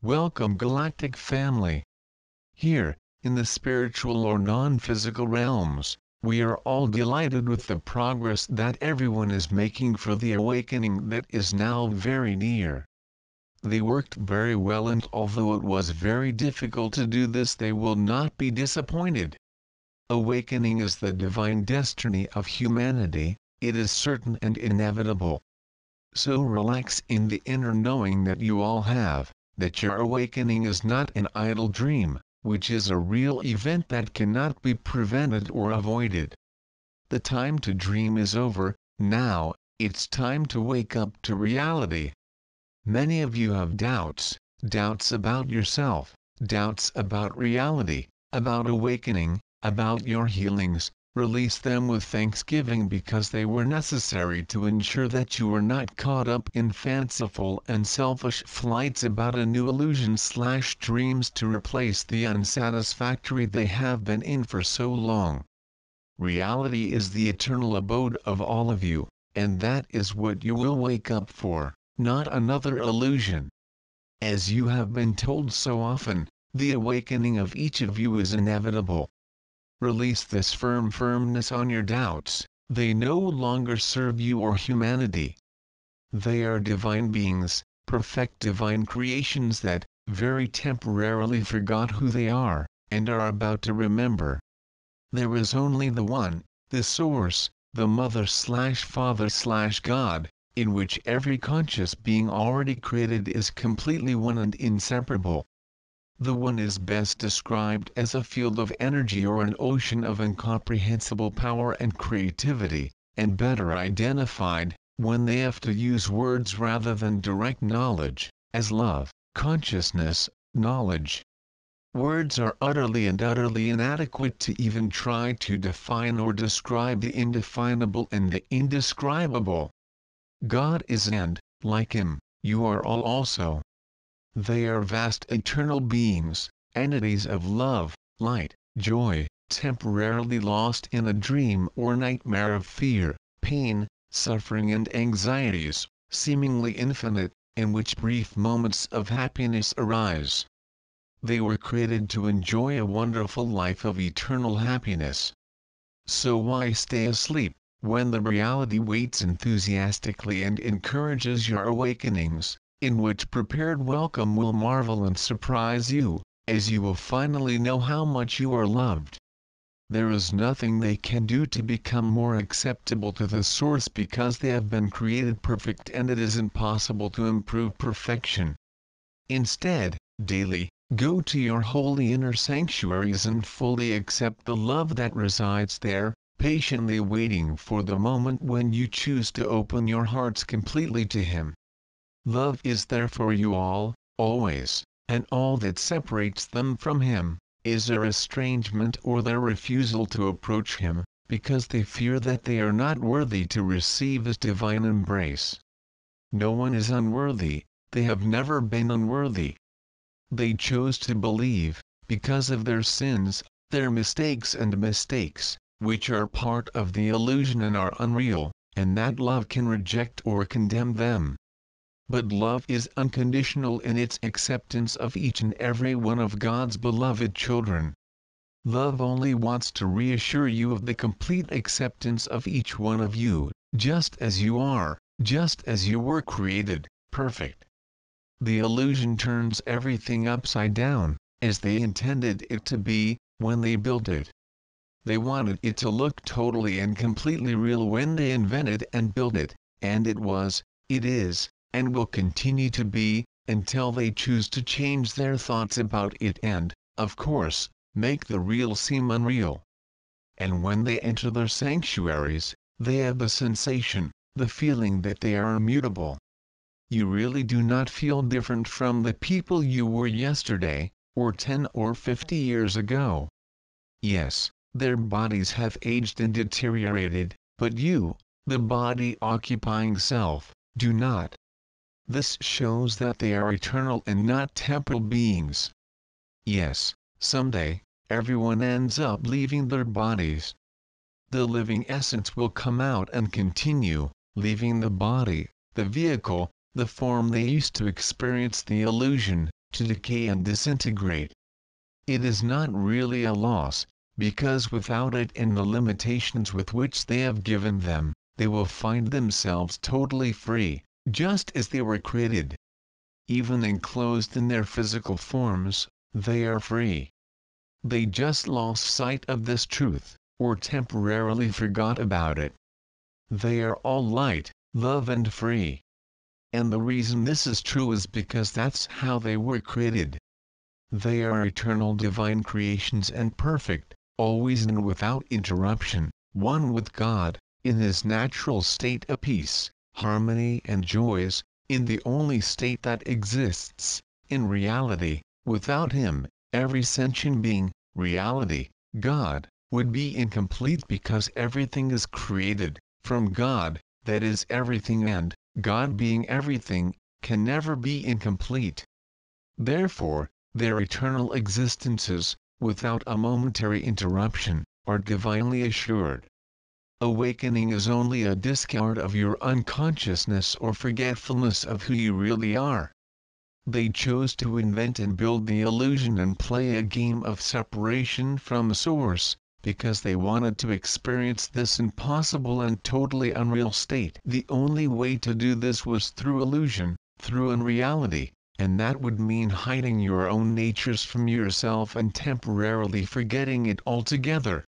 Welcome Galactic family. Here, in the spiritual or non-physical realms, we are all delighted with the progress that everyone is making for the awakening that is now very near. They worked very well, and although it was very difficult to do this, they will not be disappointed. Awakening is the divine destiny of humanity, it is certain and inevitable. So relax in the inner knowing that you all have, that your awakening is not an idle dream, which is a real event that cannot be prevented or avoided. The time to dream is over, now, it's time to wake up to reality. Many of you have doubts about yourself, doubts about reality, about awakening, about your healings. Release them with thanksgiving, because they were necessary to ensure that you were not caught up in fanciful and selfish flights about a new illusion/dreams to replace the unsatisfactory they have been in for so long. Reality is the eternal abode of all of you, and that is what you will wake up for, not another illusion. As you have been told so often, the awakening of each of you is inevitable. Release this firmness on your doubts, they no longer serve you or humanity. They are divine beings, perfect divine creations that, very temporarily forgot who they are, and are about to remember. There is only the One, the Source, the Mother/Father/God, in which every conscious being already created is completely one and inseparable. The One is best described as a field of energy or an ocean of incomprehensible power and creativity, and better identified, when they have to use words rather than direct knowledge, as love, consciousness, knowledge. Words are utterly inadequate to even try to define or describe the indefinable and the indescribable. God is, and, like Him, you are all also. They are vast eternal beings, entities of love, light, joy, temporarily lost in a dream or nightmare of fear, pain, suffering and anxieties, seemingly infinite, in which brief moments of happiness arise. They were created to enjoy a wonderful life of eternal happiness. So why stay asleep, when the reality waits enthusiastically and encourages your awakenings, in which prepared welcome will marvel and surprise you, as you will finally know how much you are loved. There is nothing they can do to become more acceptable to the Source, because they have been created perfect and it is impossible to improve perfection. Instead, daily, go to your holy inner sanctuaries and fully accept the love that resides there, patiently waiting for the moment when you choose to open your hearts completely to Him. Love is there for you all, always, and all that separates them from Him is their estrangement or their refusal to approach Him, because they fear that they are not worthy to receive His divine embrace. No one is unworthy, they have never been unworthy. They chose to believe, because of their sins, their mistakes, which are part of the illusion and are unreal, and that love can reject or condemn them. But love is unconditional in its acceptance of each and every one of God's beloved children. Love only wants to reassure you of the complete acceptance of each one of you, just as you are, just as you were created, perfect. The illusion turns everything upside down, as they intended it to be, when they built it. They wanted it to look totally and completely real when they invented and built it, and it was, it is, and will continue to be, until they choose to change their thoughts about it and, of course, make the real seem unreal. And when they enter their sanctuaries, they have the sensation, the feeling that they are immutable. You really do not feel different from the people you were yesterday, or 10 or 50 years ago. Yes, their bodies have aged and deteriorated, but you, the body-occupying self, do not. This shows that they are eternal and not temporal beings. Yes, someday, everyone ends up leaving their bodies. The living essence will come out and continue, leaving the body, the vehicle, the form they used to experience the illusion, to decay and disintegrate. It is not really a loss, because without it and the limitations with which they have given them, they will find themselves totally free, just as they were created. Even enclosed in their physical forms, they are free. They just lost sight of this truth, or temporarily forgot about it. They are all light, love and free. And the reason this is true is because that's how they were created. They are eternal divine creations and perfect, always and without interruption, one with God, in His natural state of peace, harmony and joys, in the only state that exists, in reality. Without Him, every sentient being, reality, God, would be incomplete because everything is created from God, that is everything, and God being everything, can never be incomplete. Therefore, their eternal existences, without a momentary interruption, are divinely assured. Awakening is only a discard of your unconsciousness or forgetfulness of who you really are. They chose to invent and build the illusion and play a game of separation from Source, because they wanted to experience this impossible and totally unreal state. The only way to do this was through illusion, through unreality, and that would mean hiding your own natures from yourself and temporarily forgetting it altogether.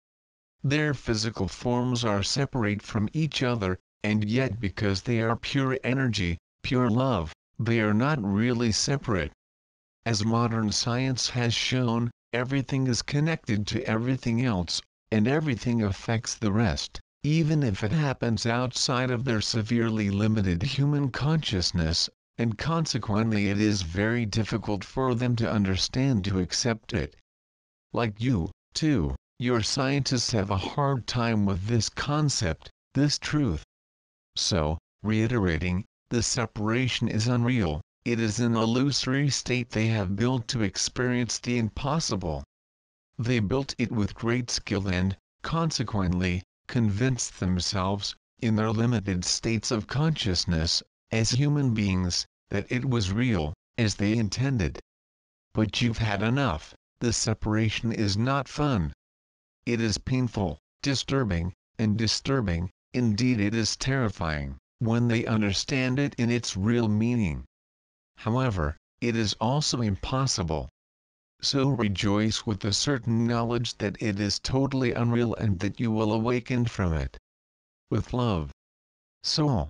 Their physical forms are separate from each other, and yet because they are pure energy, pure love, they are not really separate. As modern science has shown, everything is connected to everything else, and everything affects the rest, even if it happens outside of their severely limited human consciousness, and consequently it is very difficult for them to understand, to accept it. Like you, too, your scientists have a hard time with this concept, this truth. So, reiterating, the separation is unreal, it is an illusory state they have built to experience the impossible. They built it with great skill and, consequently, convinced themselves, in their limited states of consciousness, as human beings, that it was real, as they intended. But you've had enough. The separation is not fun. It is painful, disturbing, indeed it is terrifying, when they understand it in its real meaning. However, it is also impossible. So rejoice with the certain knowledge that it is totally unreal and that you will awaken from it. With love. Soul.